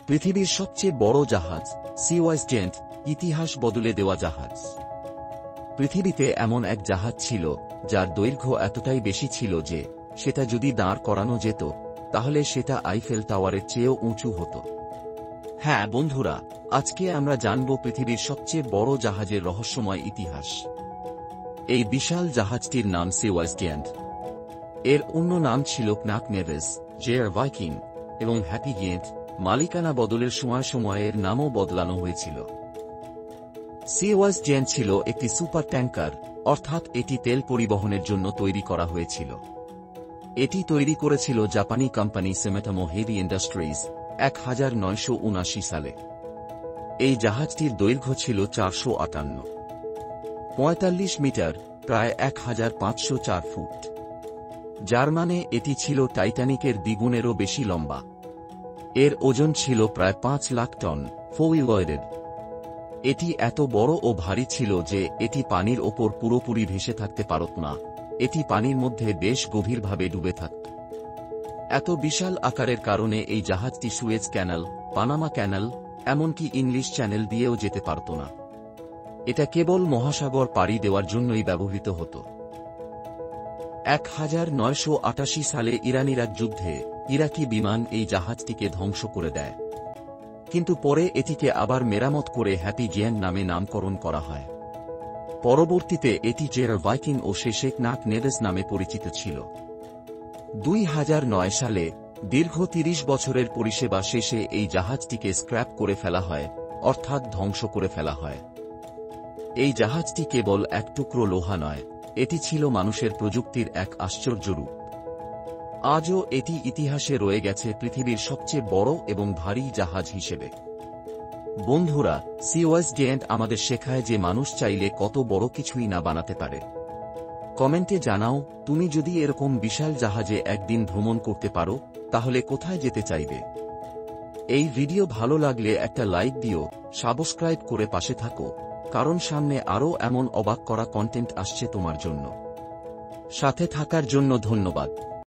পৃথিবীর সবচেয়ে বড় জাহাজ সিওয়াইস জেন্ট, ইতিহাস বদলে দেওয়া জাহাজ। পৃথিবীতে এমন এক জাহাজ ছিল যার দৈর্ঘ্য এতটাই বেশি ছিল যে সেটা যদি দাঁড় করানো যেত তাহলে সেটা আইফেল টাওয়ারের চেয়েও উঁচু হতো। হ্যাঁ বন্ধুরা, আজকে আমরা জানব পৃথিবীর সবচেয়ে বড় জাহাজের রহস্যময় ইতিহাস। এই বিশাল জাহাজটির নাম সিওয়াইস জেন্ট। এর অন্য নাম ছিল ক্নাক নেভেস, জেয়ার ভাইকিং এবং হ্যাপি গেন্ট। মালিকানা বদলের সময় সময়ে এর নামও বদলানো হয়েছিল। সিওয়াইস জেন্ট ছিল একটি সুপার ট্যাঙ্কার, অর্থাৎ এটি তেল পরিবহনের জন্য তৈরি করা হয়েছিল। এটি তৈরি করেছিল জাপানি কোম্পানি সুমিটোমো হেভি ইন্ডাস্ট্রিজ 1979 সালে। এই জাহাজটির দৈর্ঘ্য ছিল 458.45 মিটার, প্রায় 1504 ফুট, যার মানে এটি ছিল টাইটানিকের দ্বিগুণেরও বেশি লম্বা। এর ওজন ছিল প্রায় 5 লাখ টন। ফোইলয়েডেড। এটি এত বড় ও ভারী ছিল যে এটি পানির ওপর পুরোপুরি ভেসে থাকতে পারত না, এটি পানির মধ্যে বেশ গভীরভাবে ডুবে থাকত। এত বিশাল আকারের কারণে এই জাহাজটি সুয়েজ ক্যানাল, পানামা ক্যানাল, এমনকি ইংলিশ চ্যানেল দিয়েও যেতে পারত না। এটা কেবল মহাসাগর পাড়ি দেওয়ার জন্যই ব্যবহৃত হতো। 1988 সালে ইরান-ইরাক যুদ্ধে ইরাকি বিমান এই জাহাজটিকে ধ্বংস করে দেয়, কিন্তু পরে এটিকে আবার মেরামত করে হ্যাপি গেন্ট নামে নামকরণ করা হয়। পরবর্তীতে এটি জেয়ার ভাইকিং ও শেষে ক্নাক নেভেস নামে পরিচিত ছিল। 2009 সালে দীর্ঘ 30 বছরের পরিষেবা শেষে এই জাহাজটিকে স্ক্র্যাপ করে ফেলা হয়, অর্থাৎ ধ্বংস করে ফেলা হয়। এই জাহাজটি কেবল এক টুকরো লোহা নয়, এটি ছিল মানুষের প্রযুক্তির এক আশ্চর্য রূপ। আজও এটি ইতিহাসে রয়ে গেছে পৃথিবীর সবচেয়ে বড় এবং ভারী জাহাজ হিসেবে। বন্ধুরা, সিওয়াইস জেন্ট আমাদের শেখায় যে মানুষ চাইলে কত বড় কিছুই না বানাতে পারে। কমেন্টে জানাও, তুমি যদি এরকম বিশাল জাহাজে একদিন ভ্রমণ করতে পারো তাহলে কোথায় যেতে চাইবে। এই ভিডিও ভালো লাগলে একটা লাইক দিও, সাবস্ক্রাইব করে পাশে থাকো, কারণ সামনে আরও এমন অবাক করা কন্টেন্ট আসছে তোমার জন্য। সাথে থাকার জন্য ধন্যবাদ।